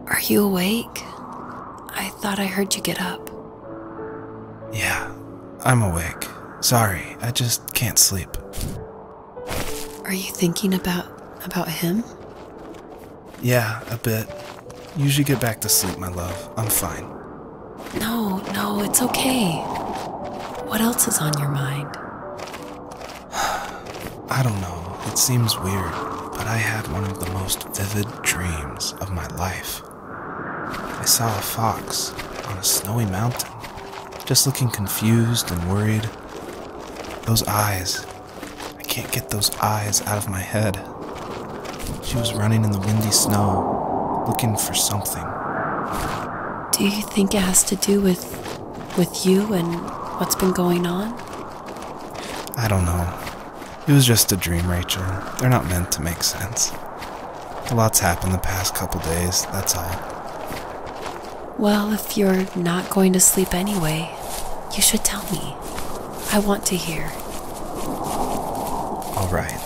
Are you awake? I thought I heard you get up. Yeah, I'm awake. Sorry, I just can't sleep. Are you thinking about him? Yeah, a bit. Usually get back to sleep, my love. I'm fine. No, it's okay. What else is on your mind? I don't know, it seems weird, but I had one of the most vivid dreams of my life. I saw a fox on a snowy mountain, just looking confused and worried. Those eyes, I can't get those eyes out of my head. She was running in the windy snow, looking for something. Do you think it has to do with you and what's been going on? I don't know. It was just a dream, Rachel. They're not meant to make sense. A lot's happened the past couple days, that's all. Well, if you're not going to sleep anyway, you should tell me. I want to hear. All right.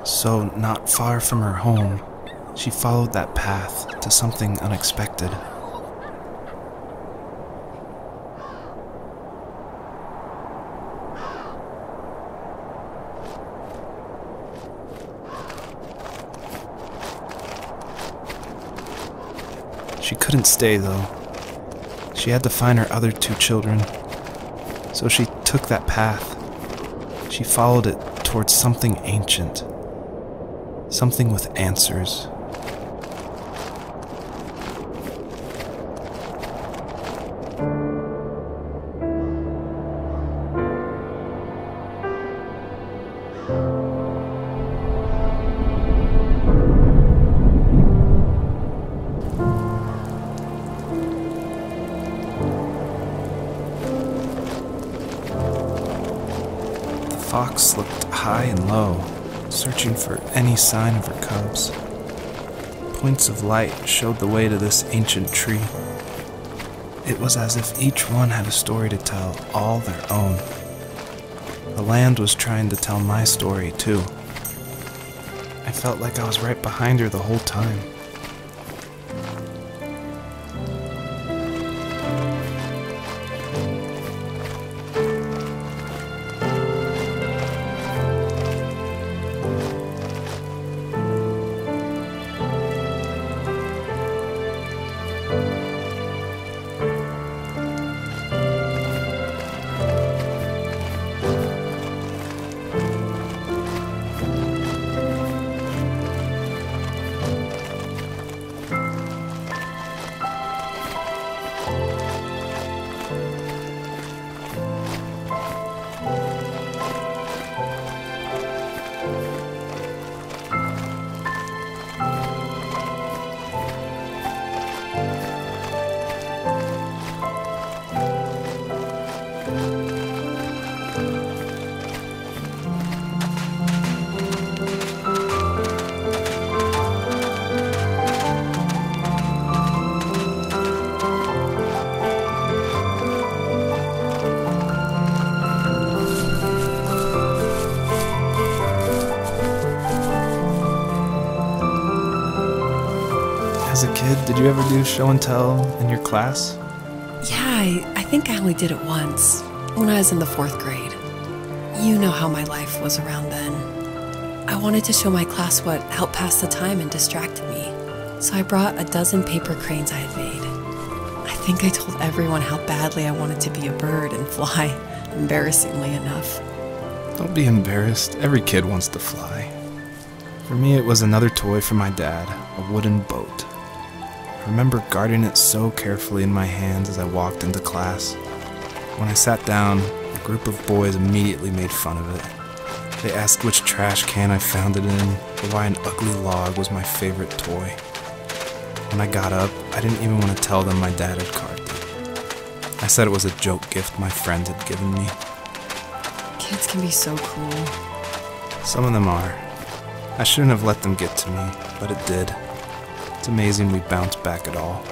So, not far from her home, she followed that path to something unexpected. She couldn't stay, though. She had to find her other two children. So she took that path. She followed it towards something ancient. Something with answers. The fox looked high and low, searching for any sign of her cubs. Points of light showed the way to this ancient tree. It was as if each one had a story to tell, all their own. The land was trying to tell my story, too. I felt like I was right behind her the whole time. As a kid, did you ever do show and tell in your class? Yeah, I think I only did it once, when I was in the 4th grade. You know how my life was around then. I wanted to show my class what helped pass the time and distracted me, so I brought a dozen paper cranes I had made. I think I told everyone how badly I wanted to be a bird and fly, embarrassingly enough. Don't be embarrassed. Every kid wants to fly. For me, it was another toy from my dad, a wooden boat. I remember guarding it so carefully in my hands as I walked into class. When I sat down, a group of boys immediately made fun of it. They asked which trash can I found it in, or why an ugly log was my favorite toy. When I got up, I didn't even want to tell them my dad had carved it. I said it was a joke gift my friend had given me. Kids can be so cruel. Some of them are. I shouldn't have let them get to me, but it did. It's amazing we bounced back at all.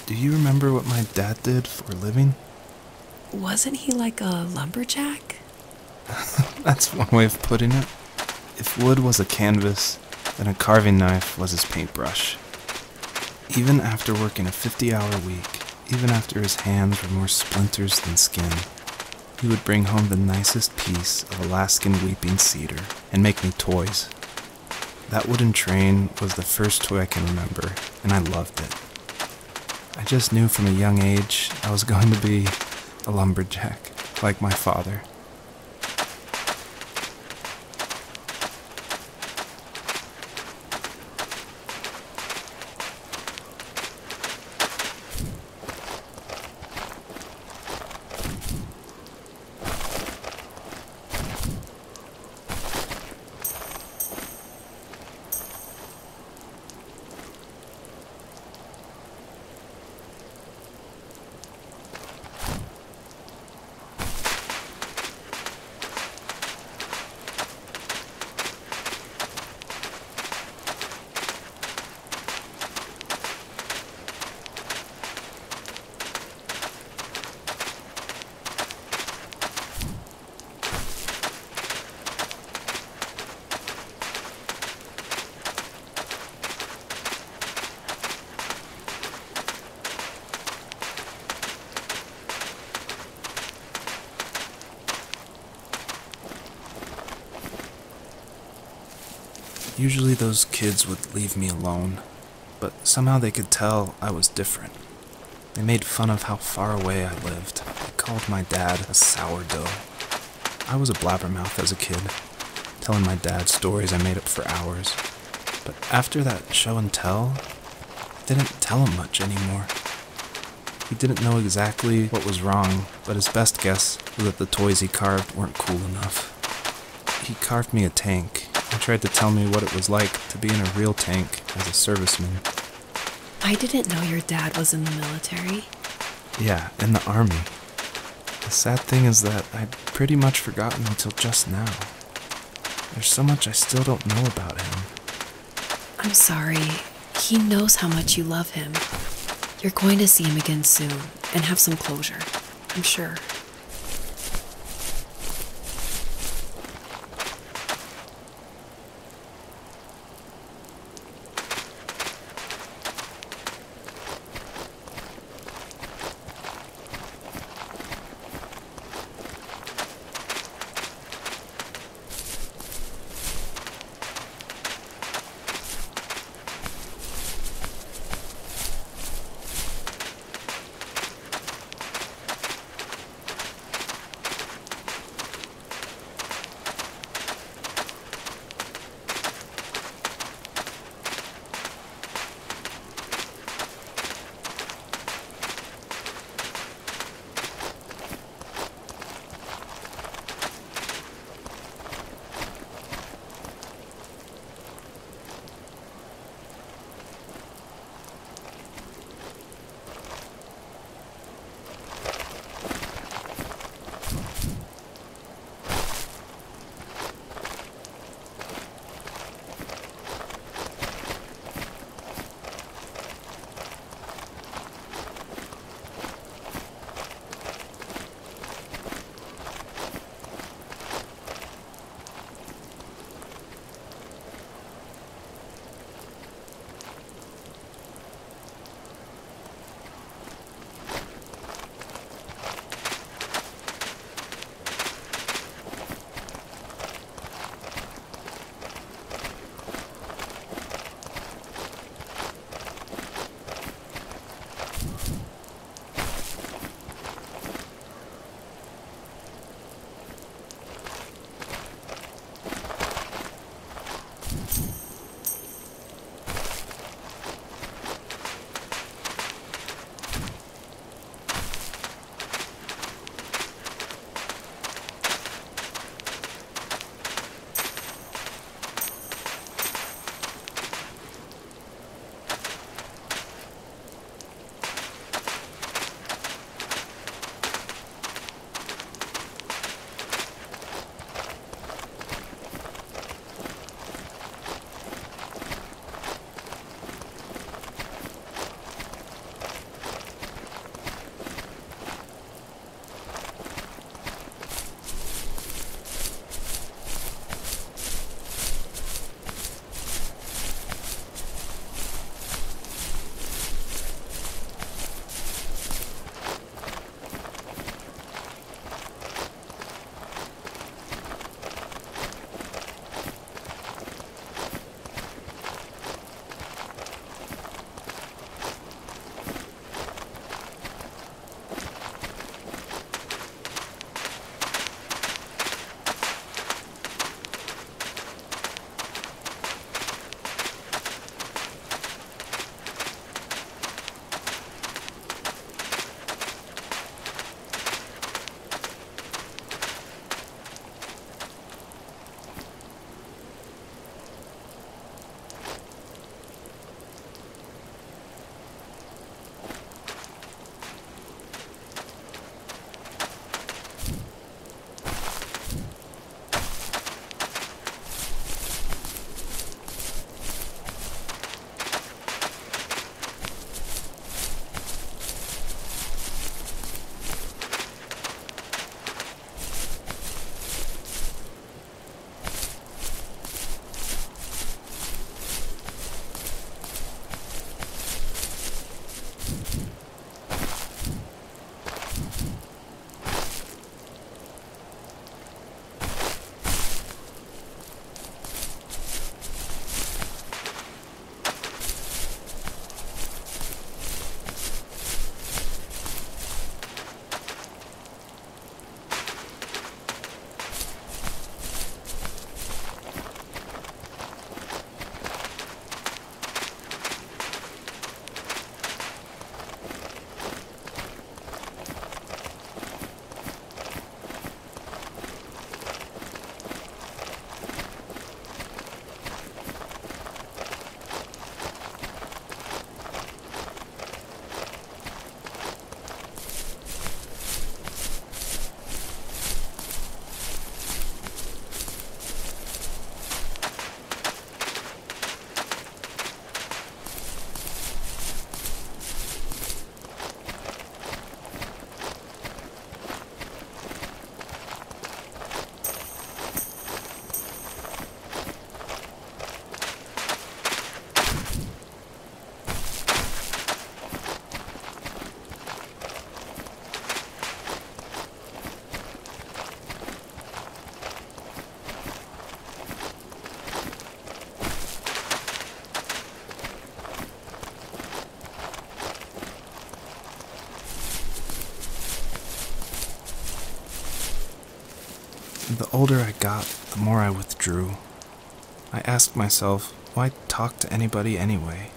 Do you remember what my dad did for a living? Wasn't he like a lumberjack? That's one way of putting it. If wood was a canvas, then a carving knife was his paintbrush. Even after working a 50-hour week, even after his hands were more splinters than skin, he would bring home the nicest piece of Alaskan weeping cedar and make me toys. That wooden train was the first toy I can remember, and I loved it. I just knew from a young age I was going to be a lumberjack, like my father. Usually those kids would leave me alone, but somehow they could tell I was different. They made fun of how far away I lived. They called my dad a sourdough. I was a blabbermouth as a kid, telling my dad stories I made up for hours. But after that show and tell, I didn't tell him much anymore. He didn't know exactly what was wrong, but his best guess was that the toys he carved weren't cool enough. He carved me a tank and tried to tell me what it was like to be in a real tank as a serviceman. I didn't know your dad was in the military. Yeah, in the army. The sad thing is that I'd pretty much forgotten until just now. There's so much I still don't know about him. I'm sorry. He knows how much you love him. You're going to see him again soon, and have some closure, I'm sure. The older I got, the more I withdrew. I asked myself, why talk to anybody anyway?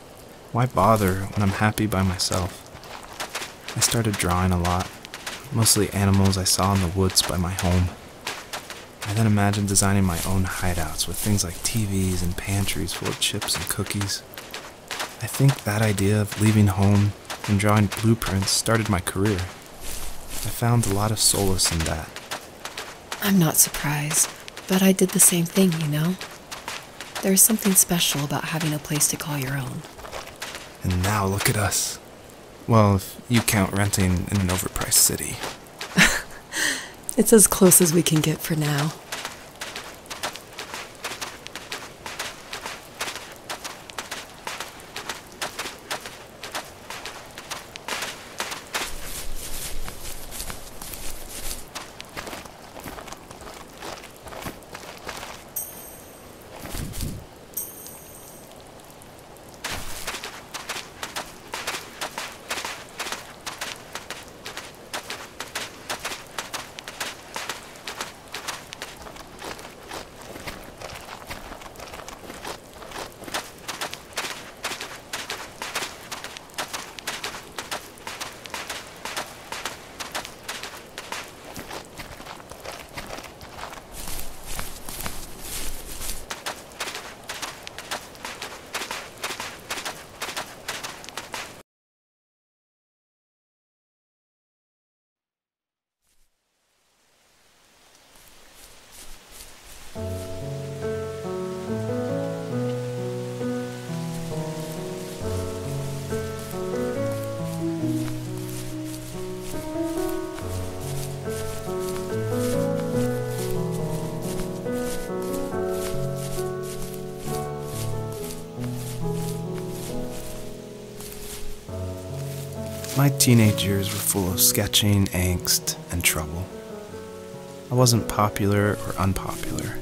Why bother when I'm happy by myself? I started drawing a lot, mostly animals I saw in the woods by my home. I then imagined designing my own hideouts with things like TVs and pantries full of chips and cookies. I think that idea of leaving home and drawing blueprints started my career. I found a lot of solace in that. I'm not surprised, but I did the same thing, you know? There's something special about having a place to call your own. And now look at us. Well, if you count renting in an overpriced city. It's as close as we can get for now. My teenage years were full of sketching, angst, and trouble. I wasn't popular or unpopular.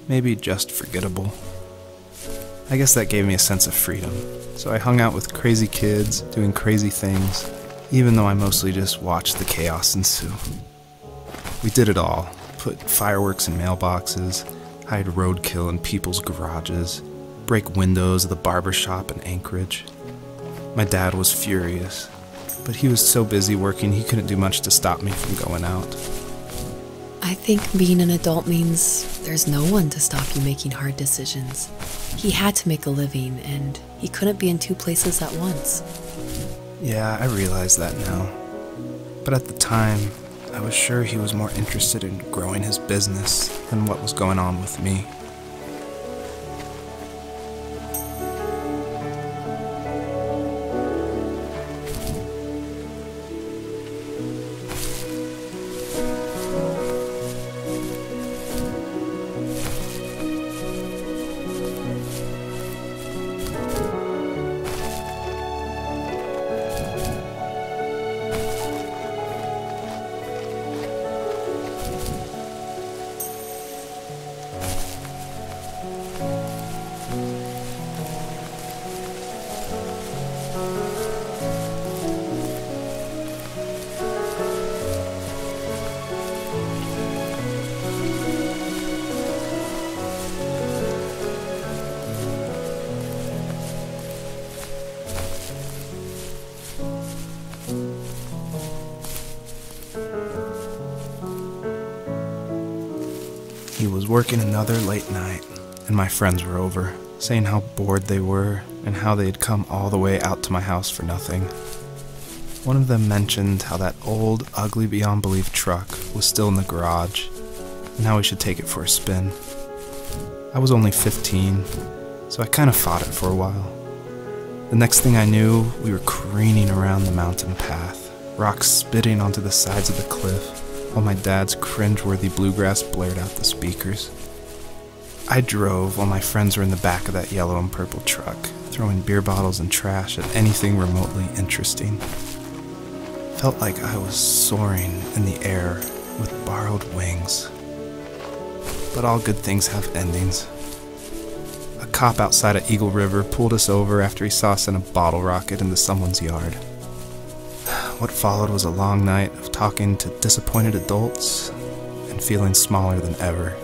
Maybe just forgettable. I guess that gave me a sense of freedom, so I hung out with crazy kids, doing crazy things, even though I mostly just watched the chaos ensue. We did it all. Put fireworks in mailboxes, hide roadkill in people's garages, break windows of the barber shop in Anchorage. My dad was furious, but he was so busy working he couldn't do much to stop me from going out. I think being an adult means there's no one to stop you making hard decisions. He had to make a living, and he couldn't be in two places at once. Yeah, I realize that now. But at the time, I was sure he was more interested in growing his business than what was going on with me. He was working another late night, and my friends were over, saying how bored they were and how they had come all the way out to my house for nothing. One of them mentioned how that old, ugly beyond belief truck was still in the garage, and how we should take it for a spin. I was only 15, so I kind of fought it for a while. The next thing I knew, we were careening around the mountain path, rocks spitting onto the sides of the cliff, while my dad's cringeworthy bluegrass blared out the speakers. I drove while my friends were in the back of that yellow and purple truck, throwing beer bottles and trash at anything remotely interesting. Felt like I was soaring in the air with borrowed wings. But all good things have endings. A cop outside of Eagle River pulled us over after he saw us send a bottle rocket into someone's yard. What followed was a long night of talking to disappointed adults and and feeling smaller than ever.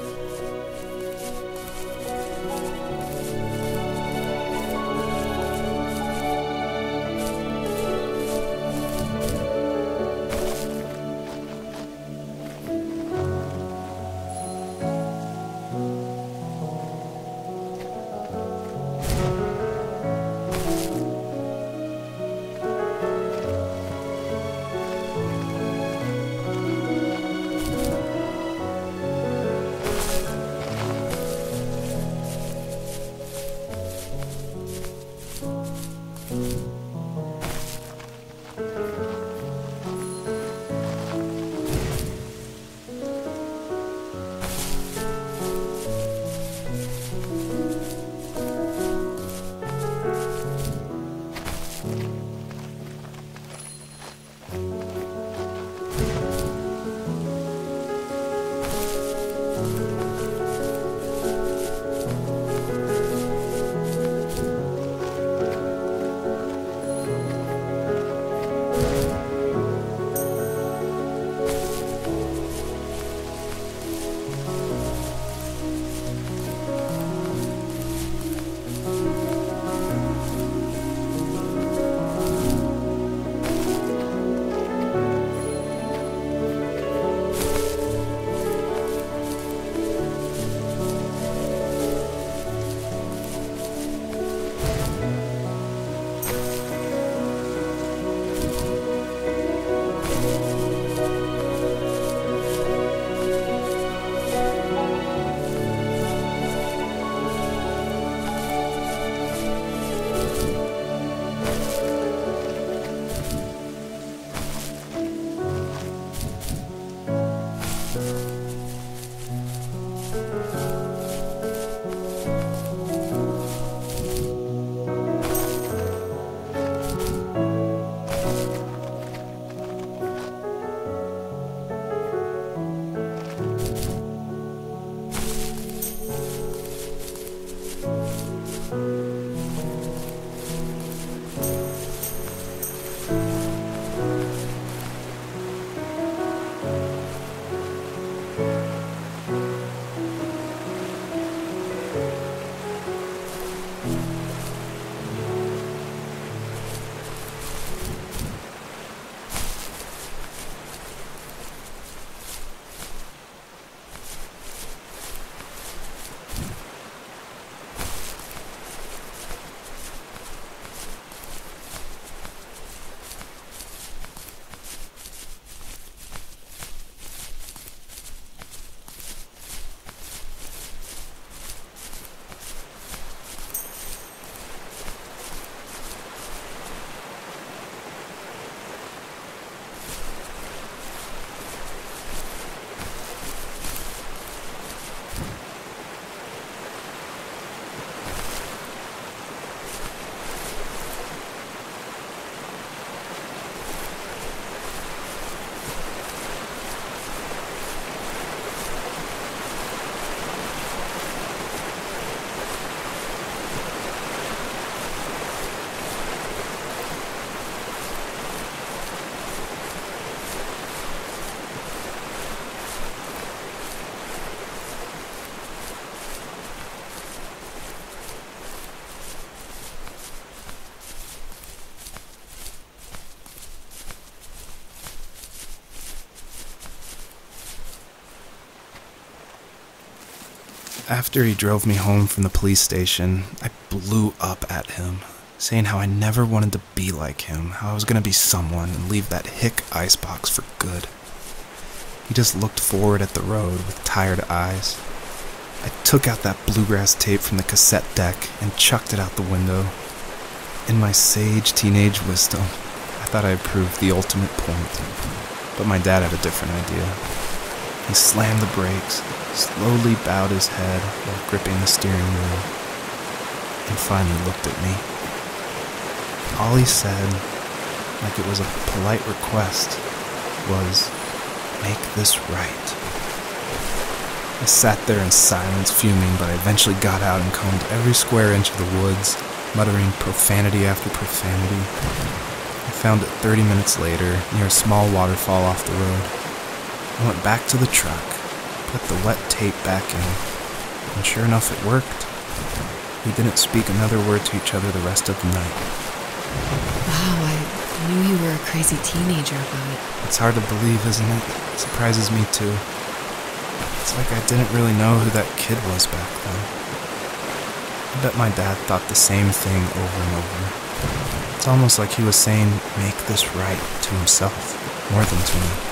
After he drove me home from the police station, I blew up at him, saying how I never wanted to be like him, how I was going to be someone and leave that hick icebox for good. He just looked forward at the road with tired eyes. I took out that bluegrass tape from the cassette deck and chucked it out the window. In my sage teenage wisdom, I thought I had proved the ultimate point, but my dad had a different idea. He slammed the brakes, slowly bowed his head while gripping the steering wheel, and finally looked at me. All he said, like it was a polite request, was, "Make this right." I sat there in silence, fuming, but I eventually got out and combed every square inch of the woods, muttering profanity after profanity. I found it 30 minutes later, near a small waterfall off the road. I went back to the truck, put the wet tape back in, and sure enough, it worked. We didn't speak another word to each other the rest of the night. Wow, I knew you were a crazy teenager, but... It's hard to believe, isn't it? It surprises me too. It's like I didn't really know who that kid was back then. I bet my dad thought the same thing over and over. It's almost like he was saying, make this right, to himself, more than to me.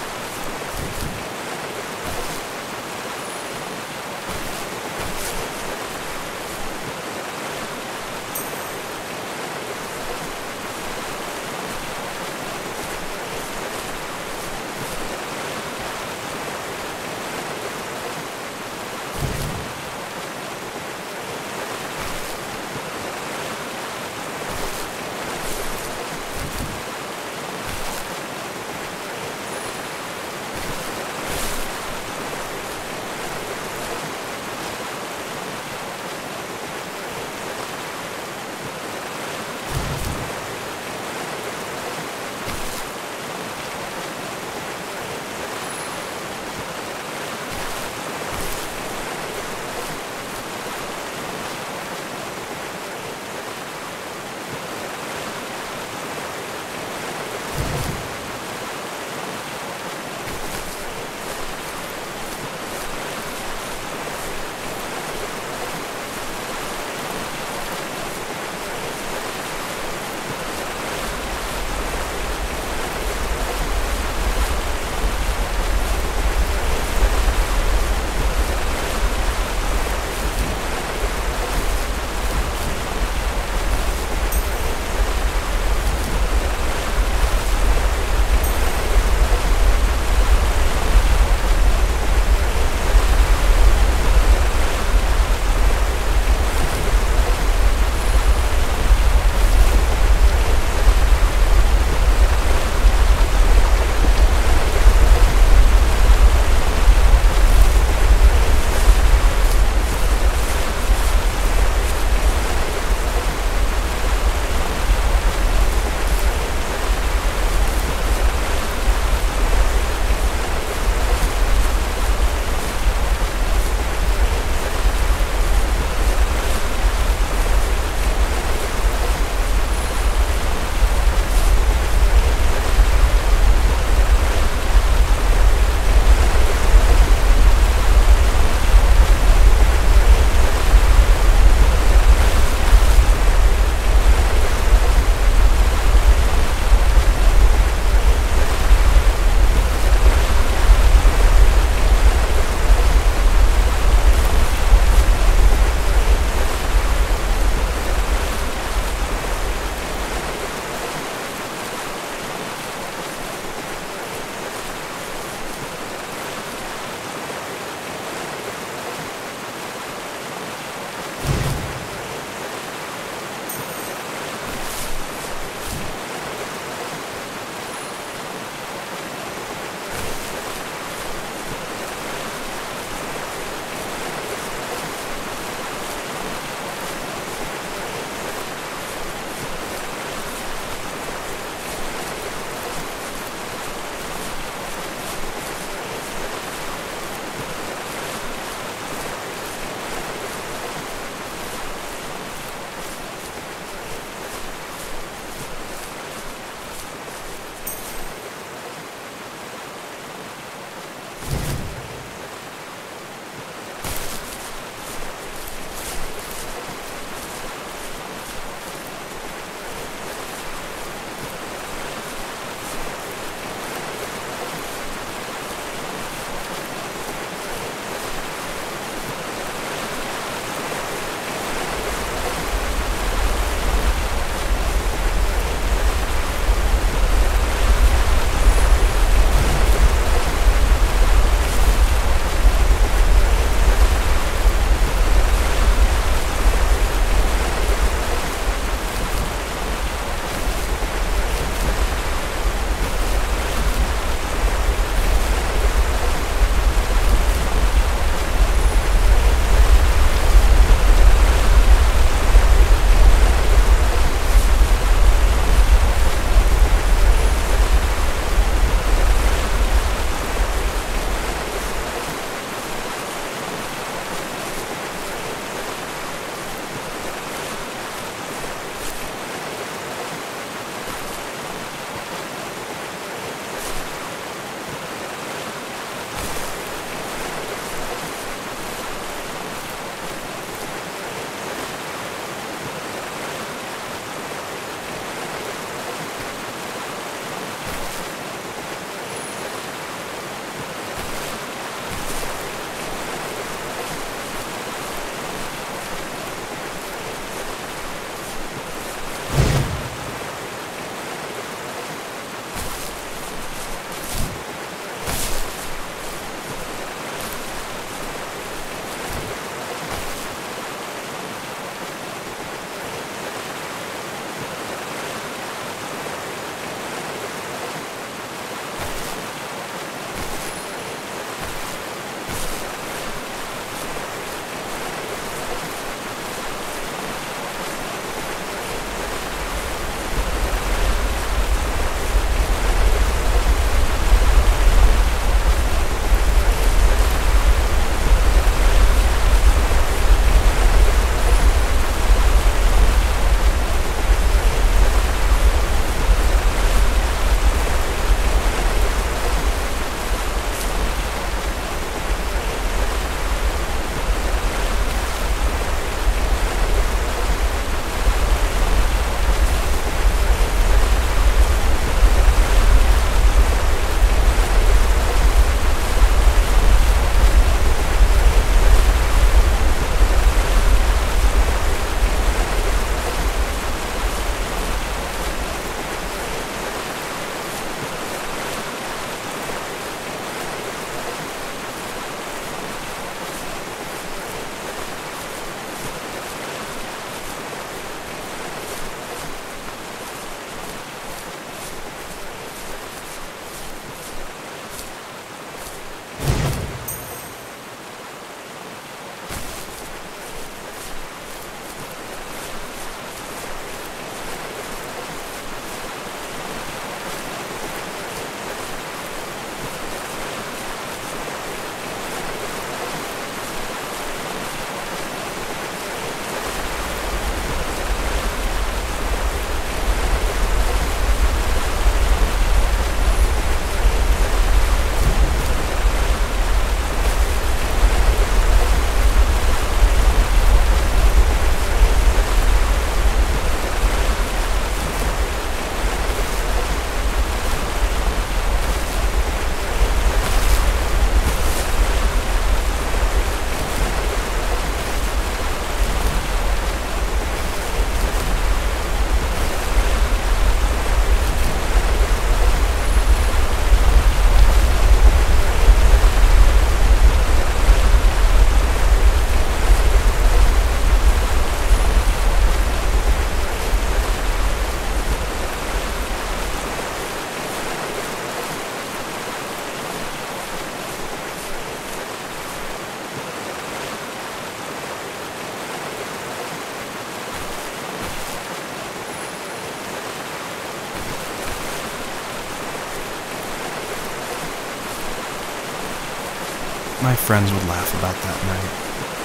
My friends would laugh about that night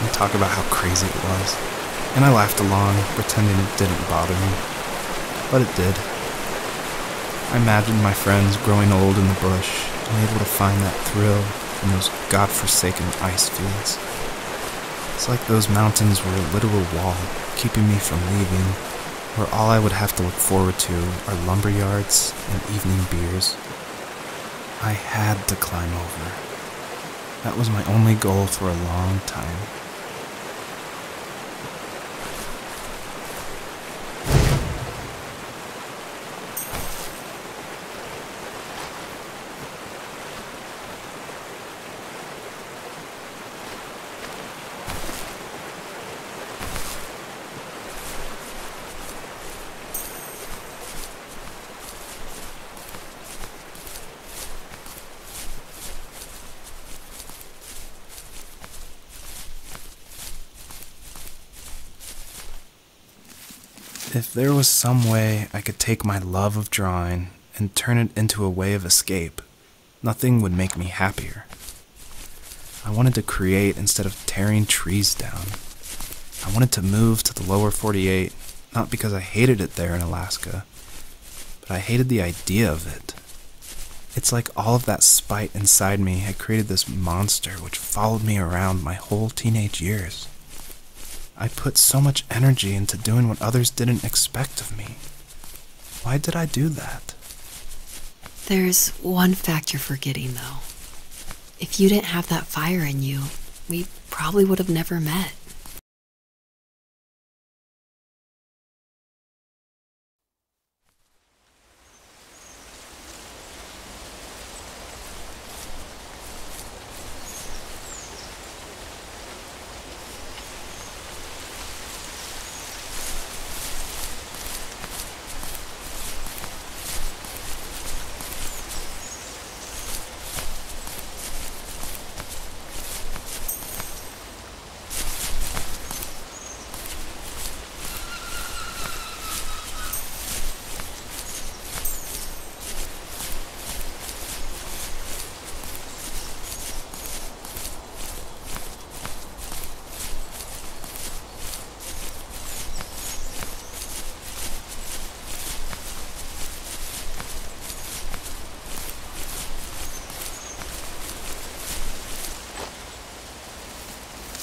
and talk about how crazy it was, and I laughed along, pretending it didn't bother me. But it did. I imagined my friends growing old in the bush and able to find that thrill in those godforsaken ice fields. It's like those mountains were a literal wall keeping me from leaving, where all I would have to look forward to are lumber yards and evening beers. I had to climb over. That was my only goal for a long time. If there was some way I could take my love of drawing and turn it into a way of escape, nothing would make me happier. I wanted to create instead of tearing trees down. I wanted to move to the lower 48, not because I hated it there in Alaska, but I hated the idea of it. It's like all of that spite inside me had created this monster which followed me around my whole teenage years. I put so much energy into doing what others didn't expect of me. Why did I do that? There's one fact you're forgetting, though. If you didn't have that fire in you, we probably would have never met.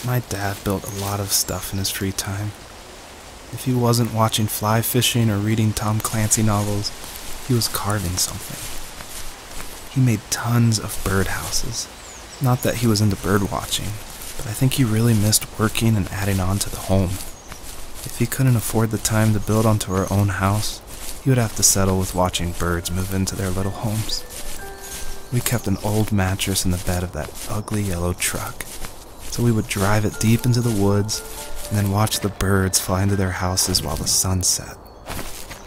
My dad built a lot of stuff in his free time. If he wasn't watching fly fishing or reading Tom Clancy novels, he was carving something. He made tons of birdhouses. Not that he was into bird watching, but I think he really missed working and adding on to the home. If he couldn't afford the time to build onto our own house, he would have to settle with watching birds move into their little homes. We kept an old mattress in the bed of that ugly yellow truck, so we would drive it deep into the woods and then watch the birds fly into their houses while the sun set.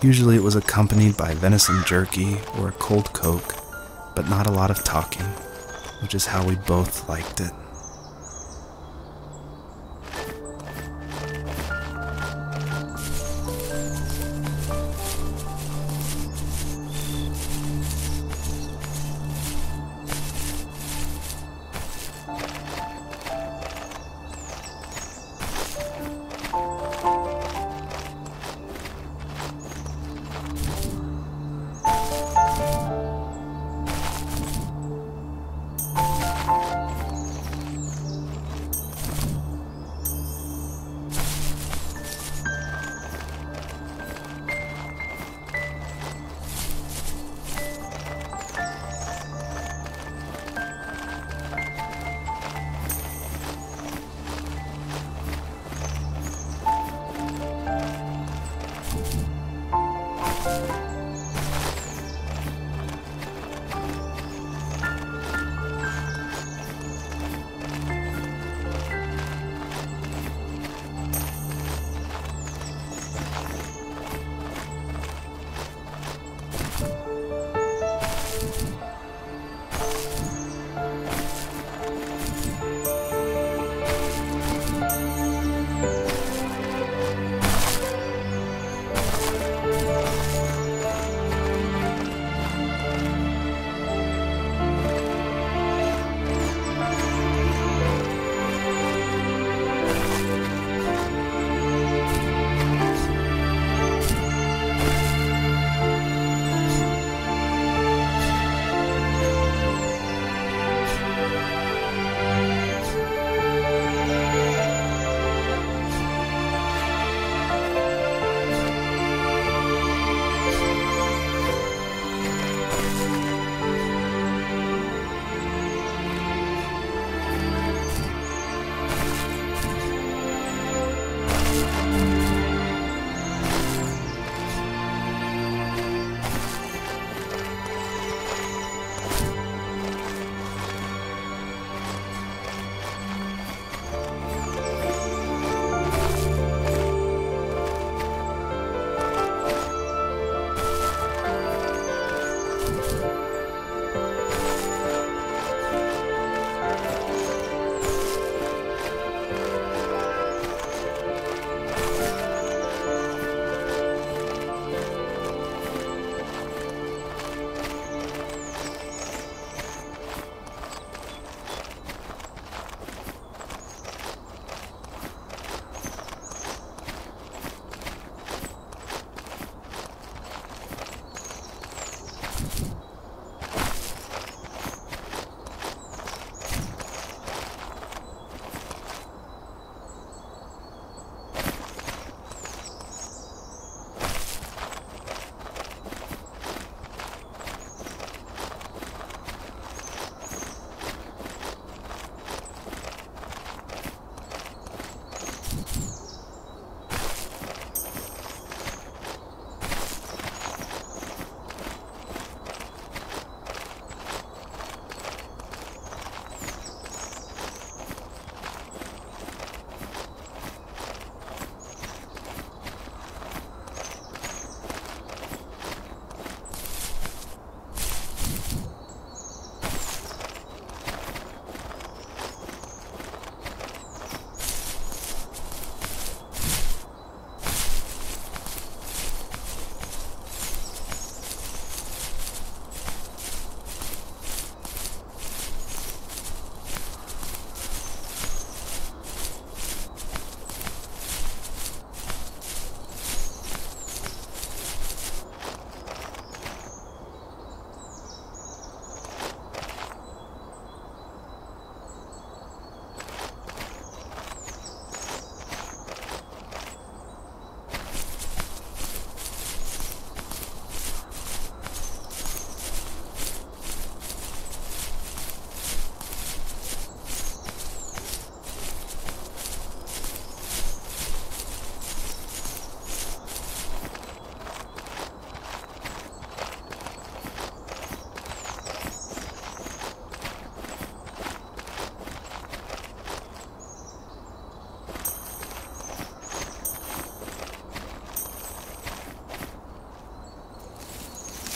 Usually it was accompanied by venison jerky or a cold Coke, but not a lot of talking, which is how we both liked it.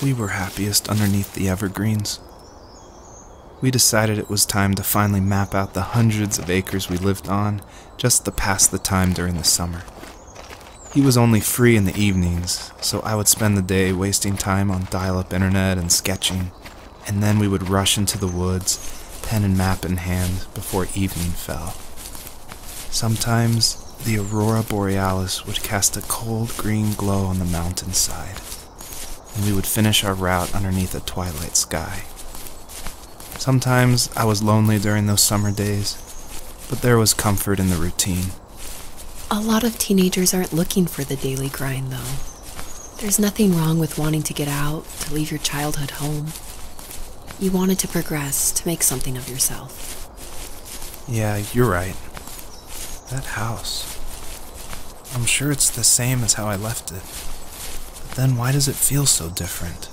We were happiest underneath the evergreens. We decided it was time to finally map out the hundreds of acres we lived on just to pass the time during the summer. He was only free in the evenings, so I would spend the day wasting time on dial-up internet and sketching, and then we would rush into the woods, pen and map in hand, before evening fell. Sometimes the aurora borealis would cast a cold green glow on the mountainside, and we would finish our route underneath a twilight sky. Sometimes I was lonely during those summer days, but there was comfort in the routine. A lot of teenagers aren't looking for the daily grind, though. There's nothing wrong with wanting to get out, to leave your childhood home. You wanted to progress, to make something of yourself. Yeah, you're right. That house. I'm sure it's the same as how I left it. But then why does it feel so different?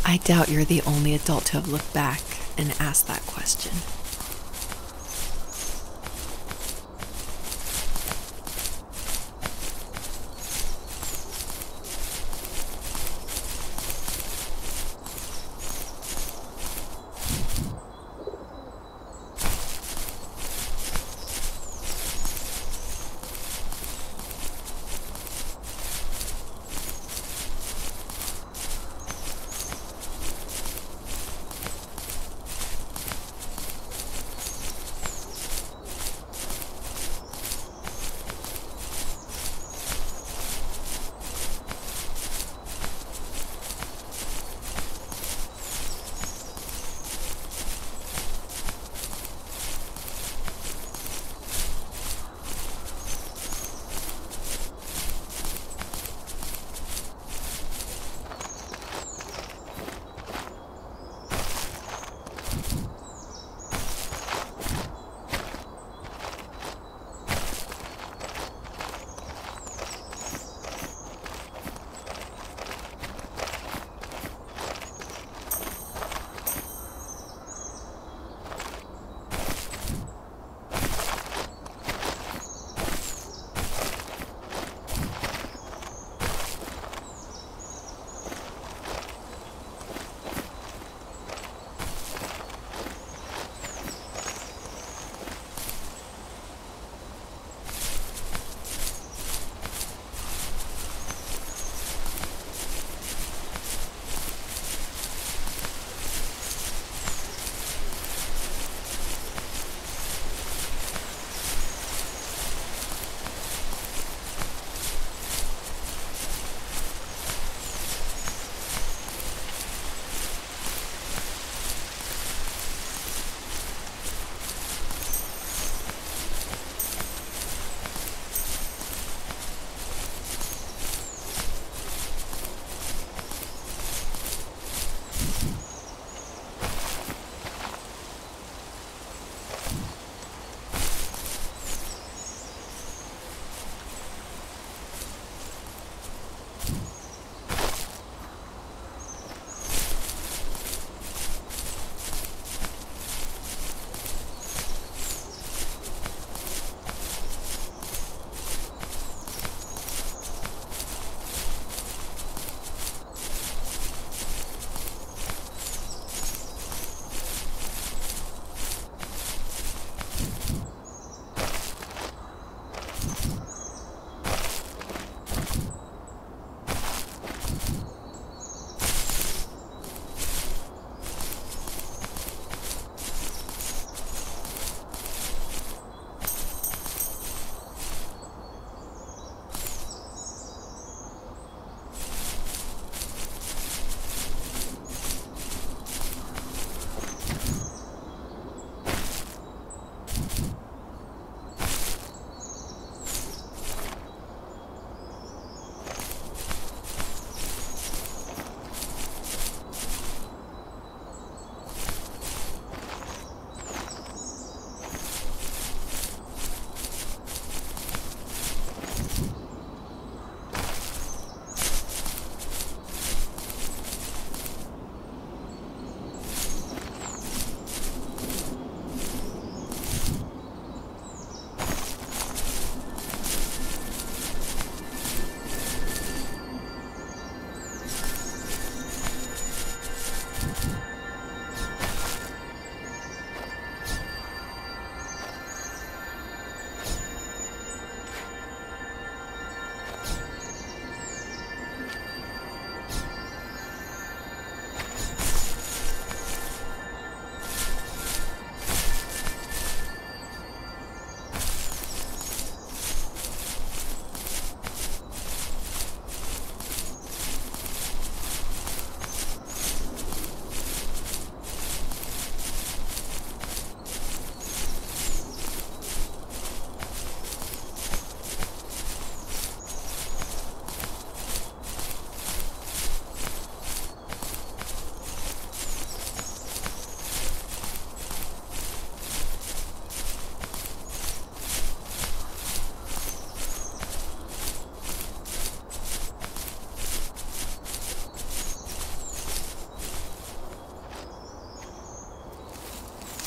I doubt you're the only adult to have looked back and asked that question.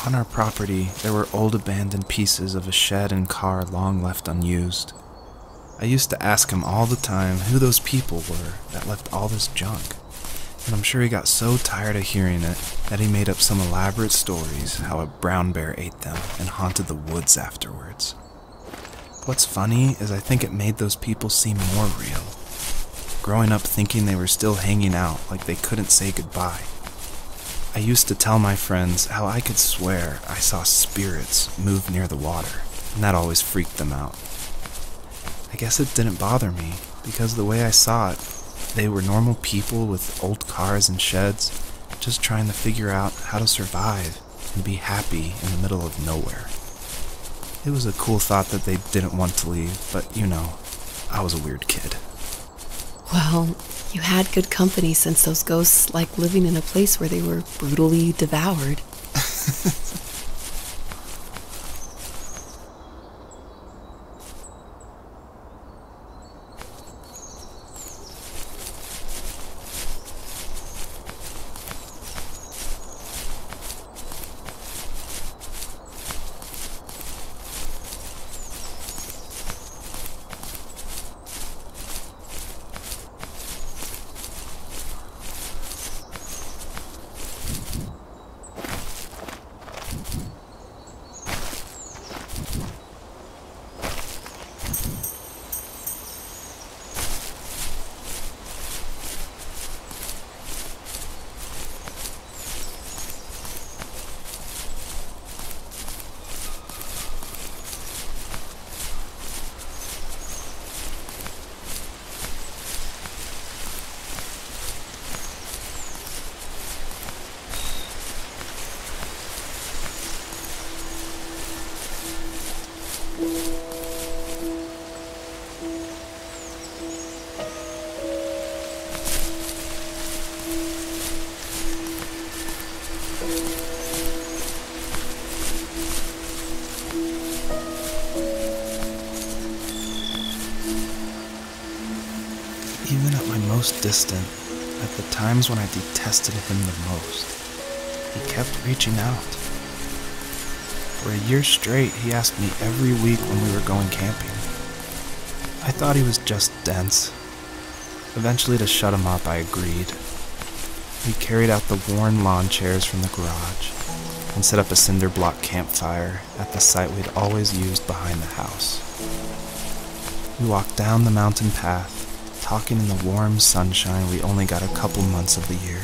On our property, there were old abandoned pieces of a shed and car long left unused. I used to ask him all the time who those people were that left all this junk, and I'm sure he got so tired of hearing it that he made up some elaborate stories how a brown bear ate them and haunted the woods afterwards. What's funny is I think it made those people seem more real. Growing up thinking they were still hanging out like they couldn't say goodbye. I used to tell my friends how I could swear I saw spirits move near the water, and that always freaked them out. I guess it didn't bother me, because the way I saw it, they were normal people with old cars and sheds, just trying to figure out how to survive and be happy in the middle of nowhere. It was a cool thought that they didn't want to leave, but I was a weird kid. Well, you had good company since those ghosts like living in a place where they were brutally devoured. Even at my most distant, at the times when I detested him the most, he kept reaching out. For a year straight, he asked me every week when we were going camping. I thought he was just dense. Eventually, to shut him up, I agreed. We carried out the worn lawn chairs from the garage and set up a cinder block campfire at the site we'd always used behind the house. We walked down the mountain path, talking in the warm sunshine we only got a couple months of the year.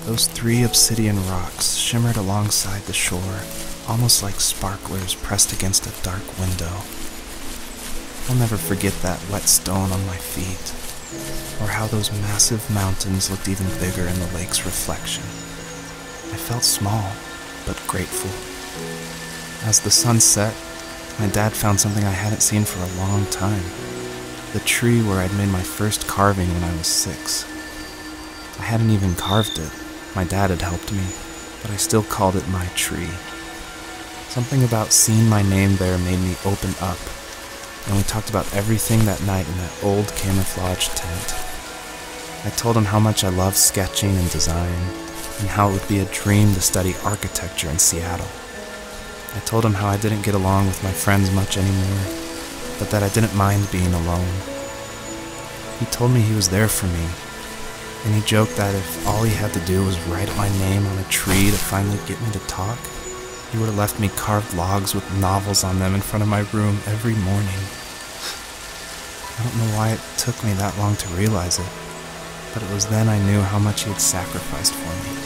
Those 3 obsidian rocks shimmered alongside the shore, almost like sparklers pressed against a dark window. I'll never forget that wet stone on my feet, or how those massive mountains looked even bigger in the lake's reflection. I felt small, but grateful. As the sun set, my dad found something I hadn't seen for a long time. The tree where I'd made my first carving when I was 6. I hadn't even carved it. My dad had helped me, but I still called it my tree. Something about seeing my name there made me open up, and we talked about everything that night in that old camouflage tent. I told him how much I loved sketching and design, and how it would be a dream to study architecture in Seattle. I told him how I didn't get along with my friends much anymore, but that I didn't mind being alone. He told me he was there for me, and he joked that if all he had to do was write my name on a tree to finally get me to talk, he would have left me carved logs with novels on them in front of my room every morning. I don't know why it took me that long to realize it, but it was then I knew how much he had sacrificed for me.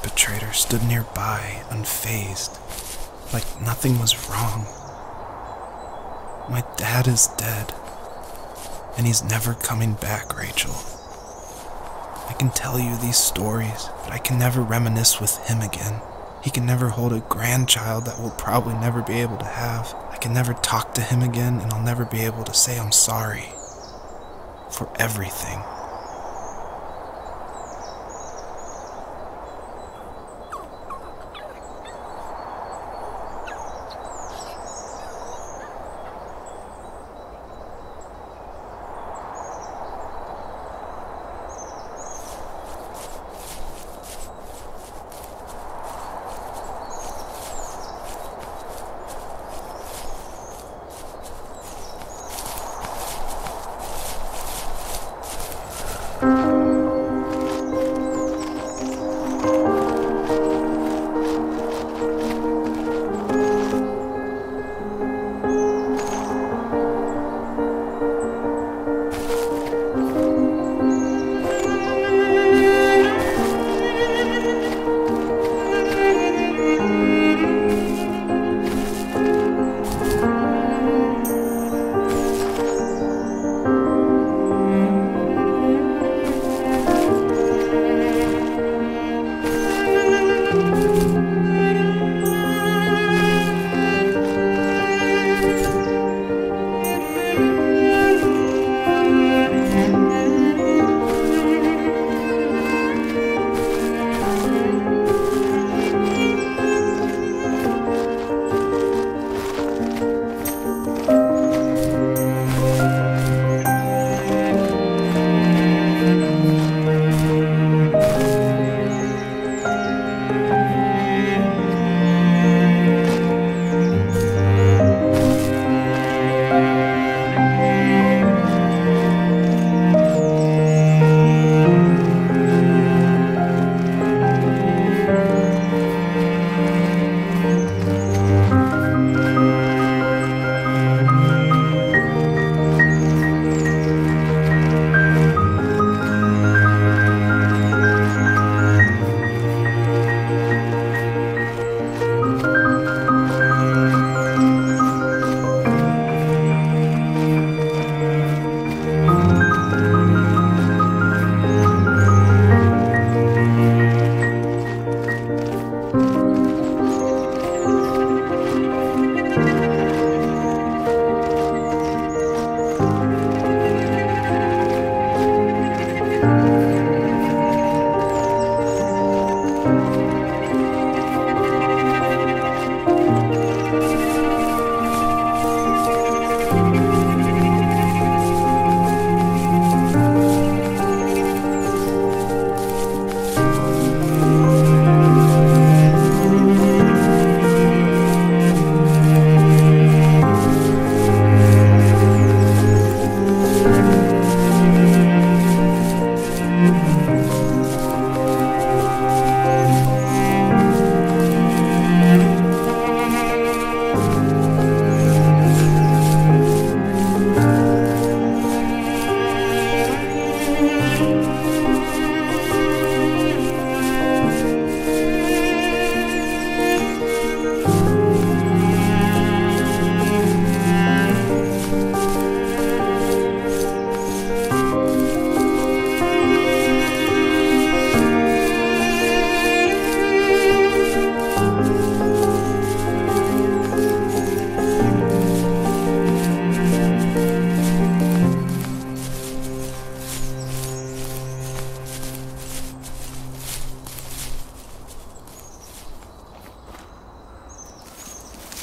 perpetrator stood nearby, unfazed, like nothing was wrong. My dad is dead, and he's never coming back, Rachel. I can tell you these stories, but I can never reminisce with him again. He can never hold a grandchild that we'll probably never be able to have. I can never talk to him again, and I'll never be able to say I'm sorry for everything.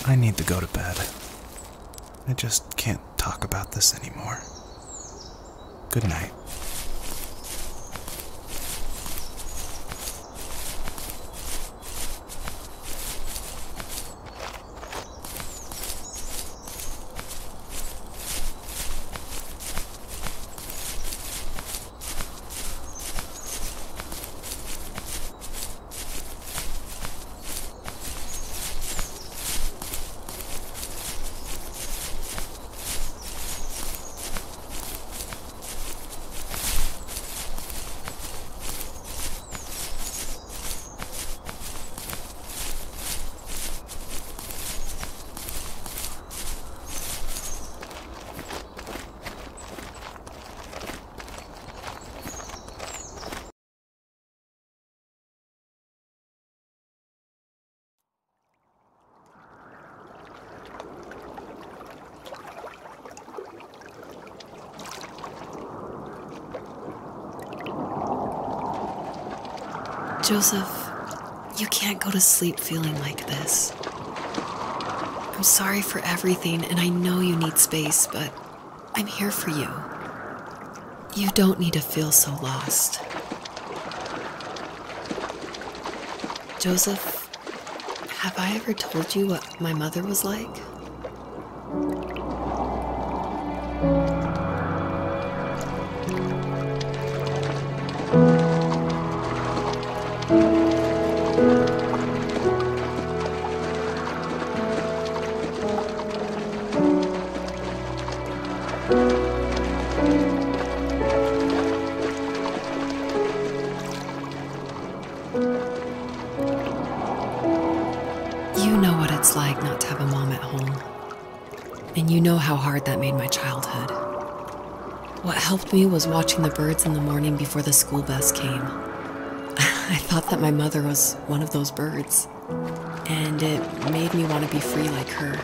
I need to go to bed. I just can't talk about this anymore. Good night. Joseph, you can't go to sleep feeling like this. I'm sorry for everything, and I know you need space, but I'm here for you. You don't need to feel so lost. Joseph, have I ever told you what my mother was like? You know what it's like not to have a mom at home. And you know how hard that made my childhood. What helped me was watching the birds in the morning before the school bus came. I thought that my mother was one of those birds, and it made me want to be free like her.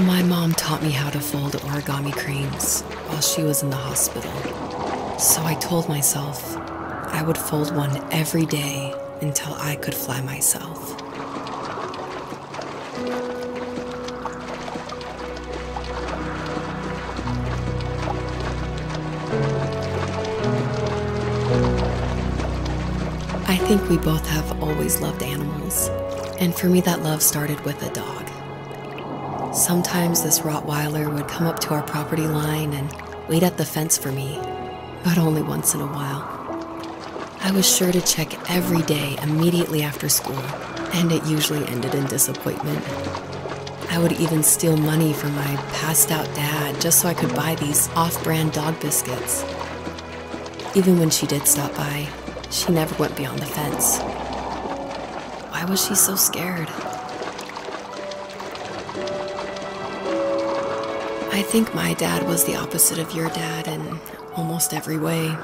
My mom taught me how to fold origami cranes while she was in the hospital. So I told myself I would fold one every day until I could fly myself. I think we both have always loved animals, and for me that love started with a dog. Sometimes this Rottweiler would come up to our property line and wait at the fence for me, but only once in a while. I was sure to check every day immediately after school, and it usually ended in disappointment. I would even steal money from my passed-out dad just so I could buy these off-brand dog biscuits. Even when she did stop by, she never went beyond the fence. Why was she so scared? I think my dad was the opposite of your dad in almost every way,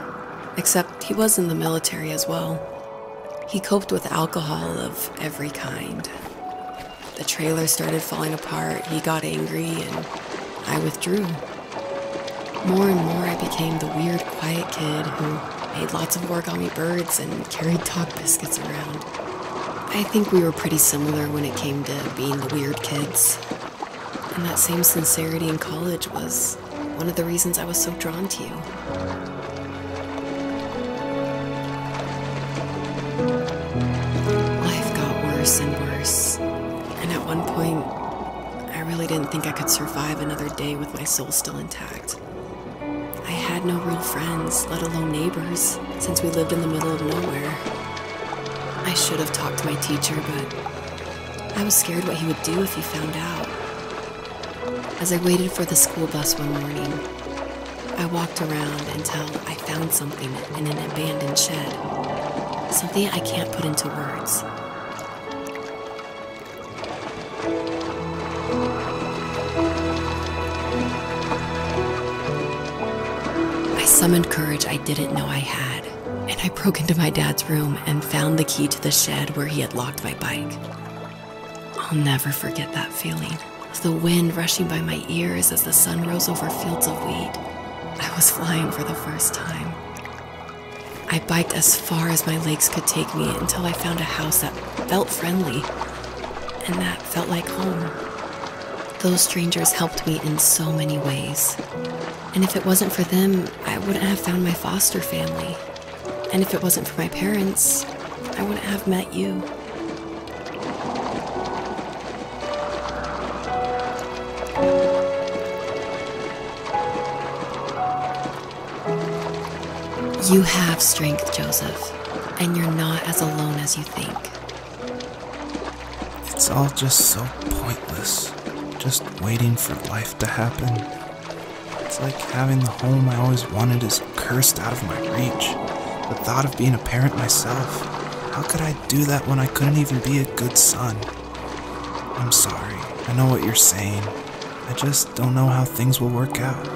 except he was in the military as well. He coped with alcohol of every kind. The trailer started falling apart, he got angry, and I withdrew. More and more I became the weird, quiet kid who made lots of origami birds and carried dog biscuits around. I think we were pretty similar when it came to being the weird kids. And that same sincerity in college was one of the reasons I was so drawn to you. Life got worse and worse. And at one point, I really didn't think I could survive another day with my soul still intact. I had no real friends, let alone neighbors, since we lived in the middle of nowhere. I should have talked to my teacher, but I was scared what he would do if he found out. As I waited for the school bus one morning, I walked around until I found something in an abandoned shed. Something I can't put into words. I summoned courage I didn't know I had, and I broke into my dad's room and found the key to the shed where he had locked my bike. I'll never forget that feeling. The wind rushing by my ears as the sun rose over fields of wheat. I was flying for the first time. I biked as far as my legs could take me until I found a house that felt friendly and that felt like home. Those strangers helped me in so many ways. And if it wasn't for them, I wouldn't have found my foster family. And if it wasn't for my parents, I wouldn't have met you. You have strength, Joseph, and you're not as alone as you think. It's all just so pointless, just waiting for life to happen. It's like having the home I always wanted is cursed out of my reach. The thought of being a parent myself, how could I do that when I couldn't even be a good son? I'm sorry, I know what you're saying. I just don't know how things will work out.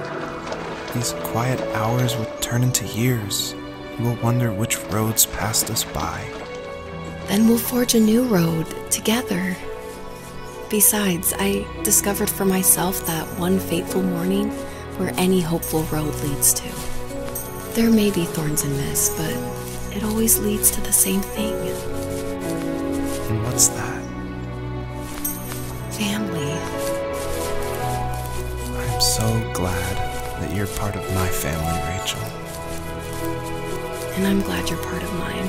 These quiet hours will turn into years. You will wonder which roads passed us by. Then we'll forge a new road together. Besides, I discovered for myself that one fateful morning where any hopeful road leads to. There may be thorns and mist, but it always leads to the same thing. And what's that? Family. I'm so glad that you're part of my family, Rachel. And I'm glad you're part of mine.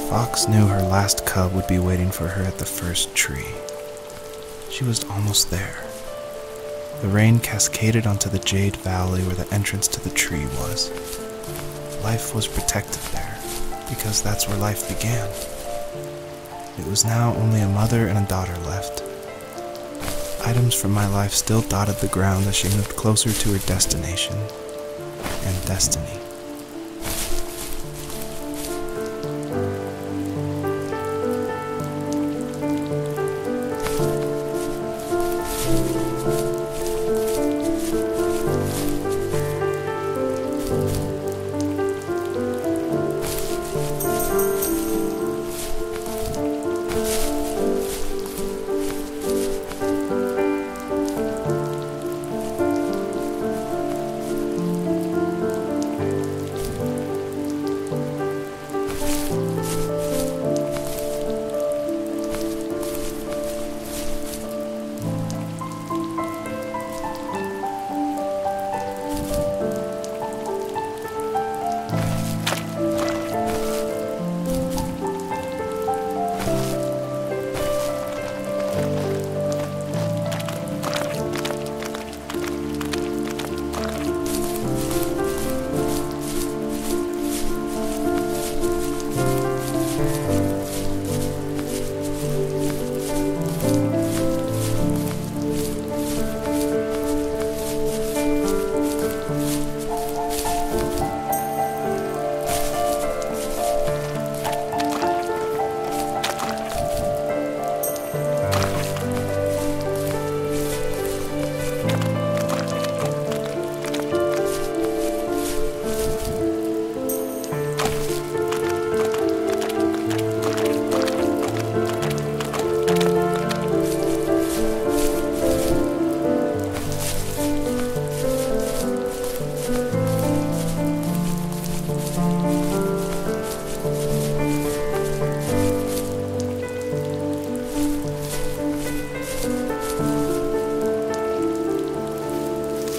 Fox knew her last cub would be waiting for her at the first tree. She was almost there. The rain cascaded onto the jade valley where the entrance to the tree was. Life was protected there, because that's where life began. It was now only a mother and a daughter left. Items from my life still dotted the ground as she moved closer to her destination and destiny.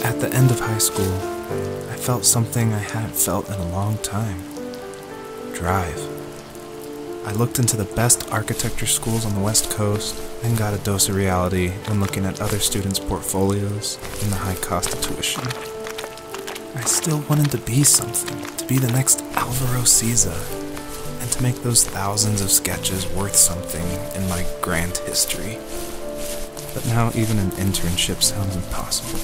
At the end of high school, I felt something I hadn't felt in a long time. Drive. I looked into the best architecture schools on the West Coast and got a dose of reality when looking at other students' portfolios and the high cost of tuition. I still wanted to be something, to be the next Alvaro Siza, and to make those thousands of sketches worth something in my grand history. But now even an internship sounds impossible.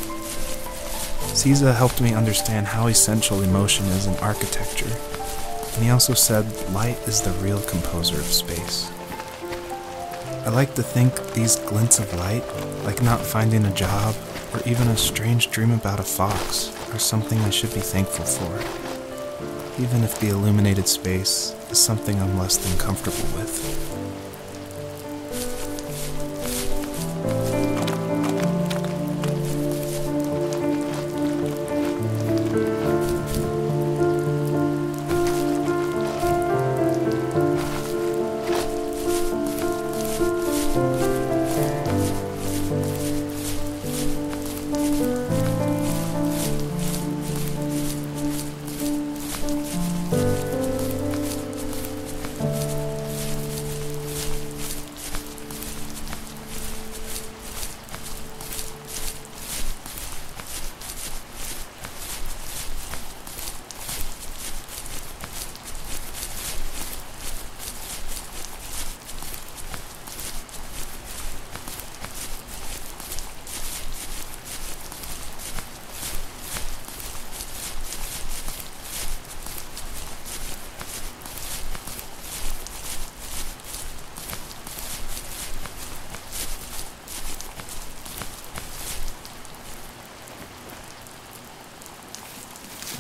Siza helped me understand how essential emotion is in architecture, and he also said light is the real composer of space. I like to think these glints of light, like not finding a job or even a strange dream about a fox, are something I should be thankful for, even if the illuminated space is something I'm less than comfortable with.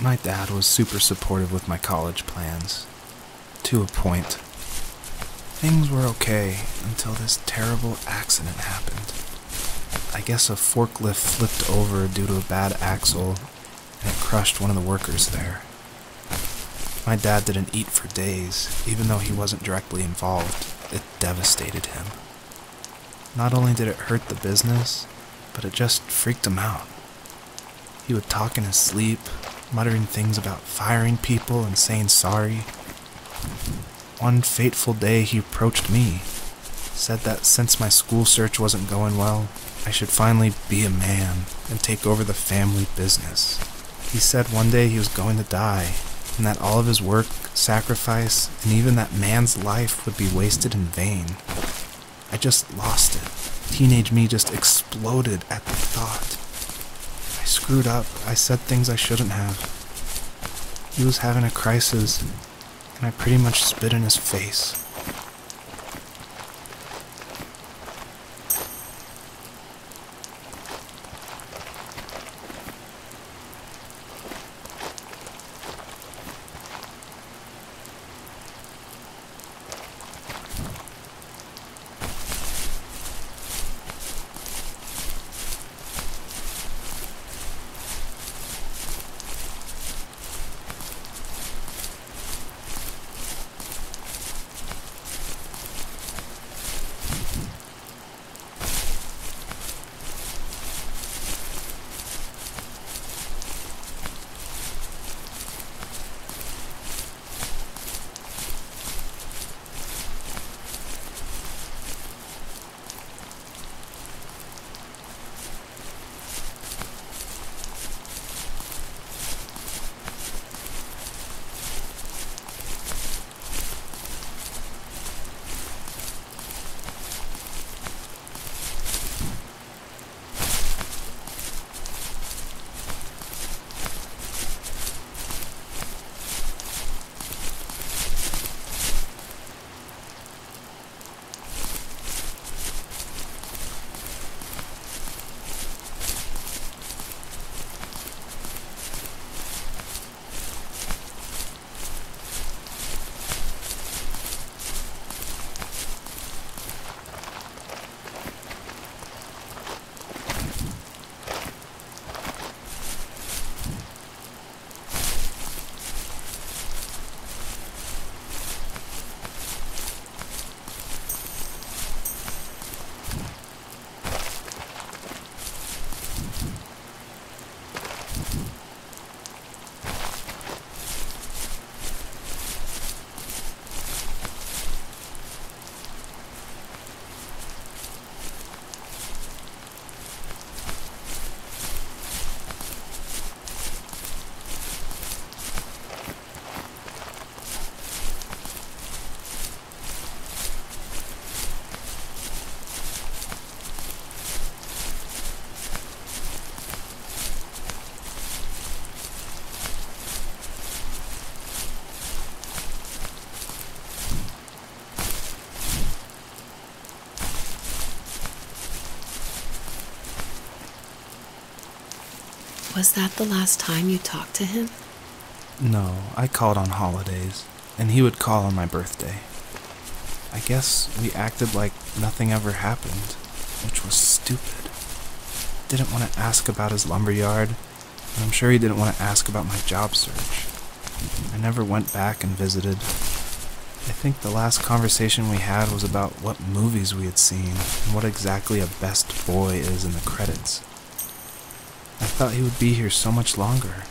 My dad was super supportive with my college plans, to a point. Things were okay until this terrible accident happened. I guess a forklift flipped over due to a bad axle, and it crushed one of the workers there. My dad didn't eat for days, even though he wasn't directly involved. It devastated him. Not only did it hurt the business, but it just freaked him out. He would talk in his sleep, muttering things about firing people and saying sorry. one fateful day he approached me, said that since my school search wasn't going well, I should finally be a man and take over the family business. He said one day he was going to die, and that all of his work, sacrifice, and even that man's life would be wasted in vain. I just lost it. Teenage me just exploded at the thought. I screwed up. I said things I shouldn't have. He was having a crisis, and I pretty much spit in his face. Was that the last time you talked to him? No, I called on holidays, and he would call on my birthday. I guess we acted like nothing ever happened, which was stupid. Didn't want to ask about his lumberyard, and I'm sure he didn't want to ask about my job search. I never went back and visited. I think the last conversation we had was about what movies we had seen and what exactly a best boy is in the credits. I thought he would be here so much longer.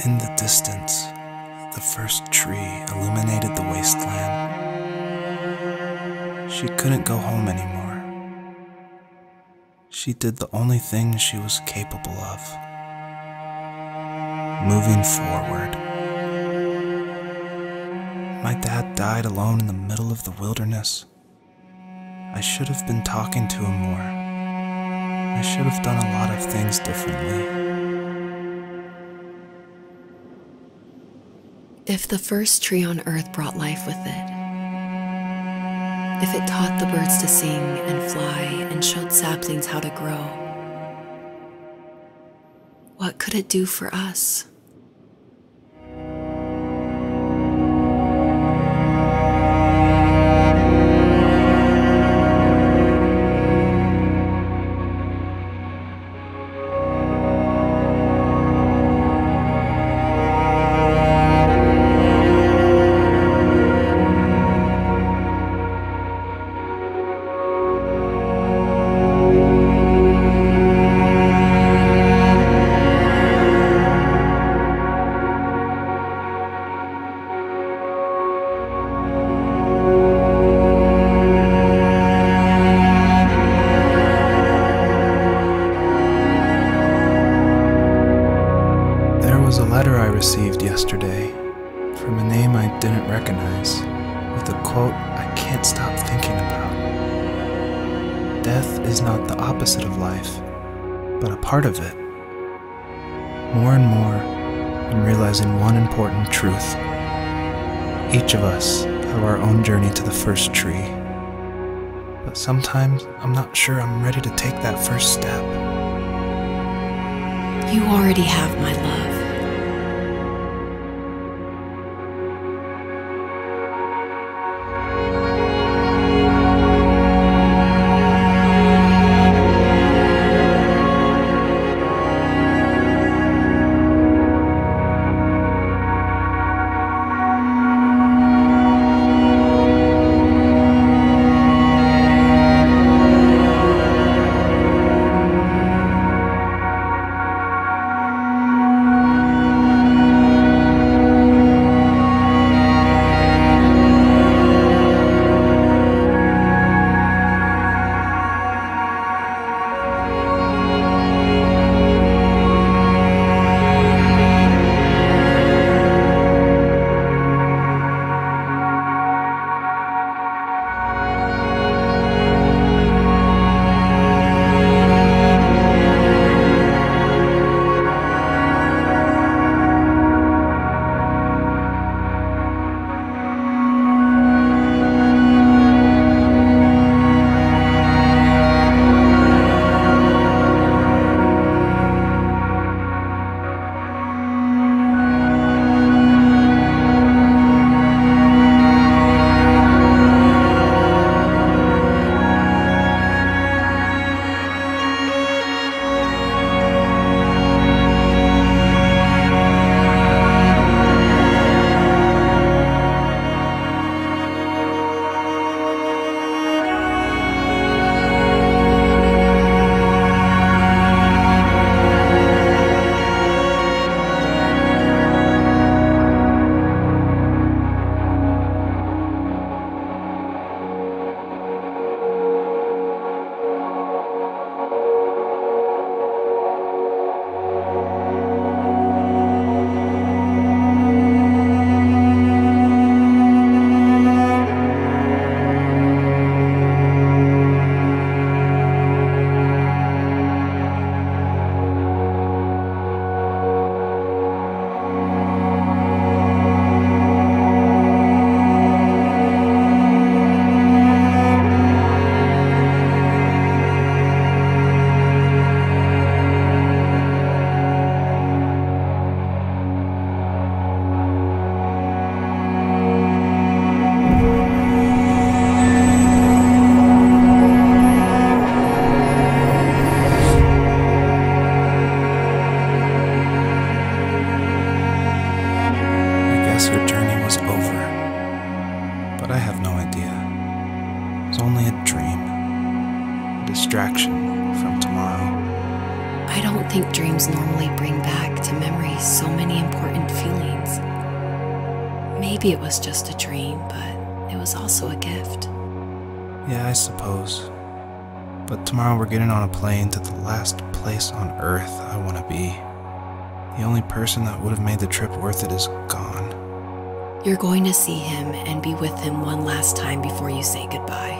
In the distance, the first tree illuminated the wasteland. She couldn't go home anymore. She did the only thing she was capable of: moving forward. My dad died alone in the middle of the wilderness. I should have been talking to him more. I should have done a lot of things differently. If the first tree on earth brought life with it, if it taught the birds to sing and fly and showed saplings how to grow, what could it do for us? Received yesterday from a name I didn't recognize, with a quote I can't stop thinking about. Death is not the opposite of life, but a part of it. More and more, I'm realizing one important truth. Each of us have our own journey to the first tree, but sometimes I'm not sure I'm ready to take that first step. You already have my love. think dreams normally bring back to memory so many important feelings. Maybe it was just a dream, but it was also a gift. Yeah, I suppose. But tomorrow we're getting on a plane to the last place on Earth I want to be. The only person that would have made the trip worth it is gone. You're going to see him and be with him one last time before you say goodbye.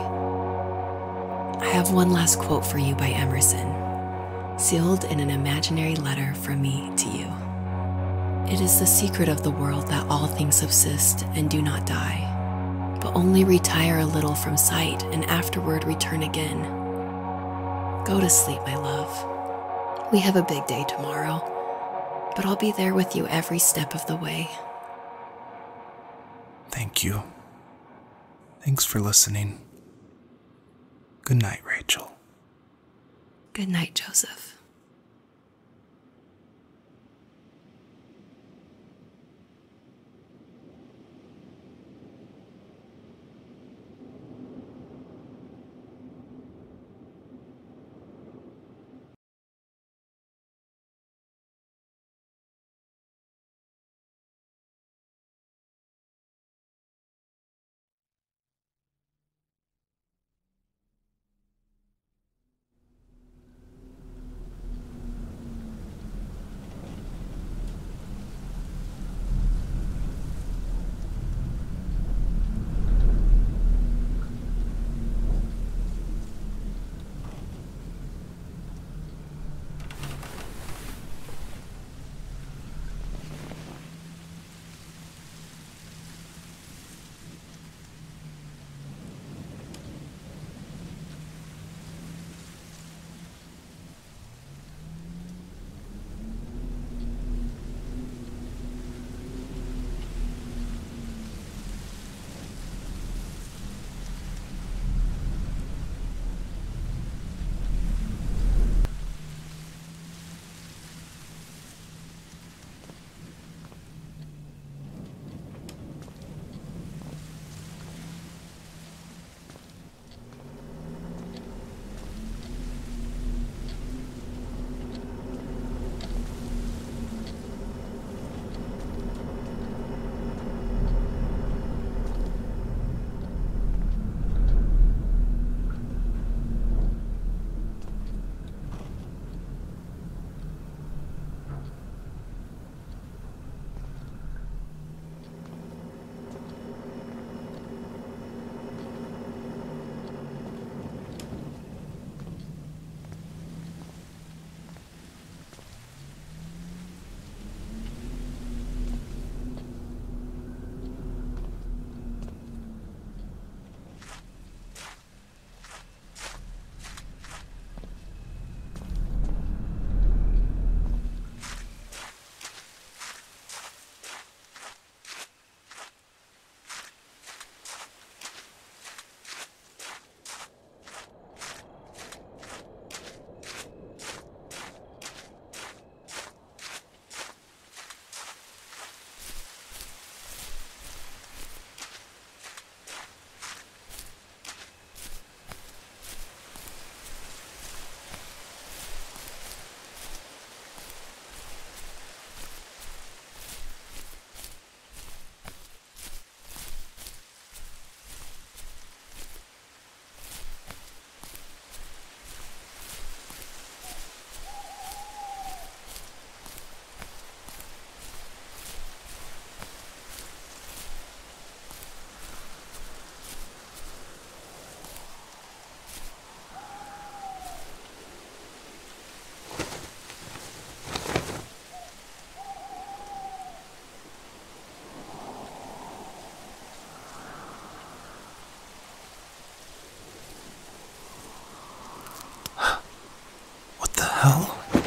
I have one last quote for you by Emerson, sealed in an imaginary letter from me to you. It is the secret of the world that all things subsist and do not die, but only retire a little from sight and afterward return again. Go to sleep, my love. We have a big day tomorrow, but I'll be there with you every step of the way. Thank you. Thanks for listening. Good night, Rachel. Good night, Joseph. Hell?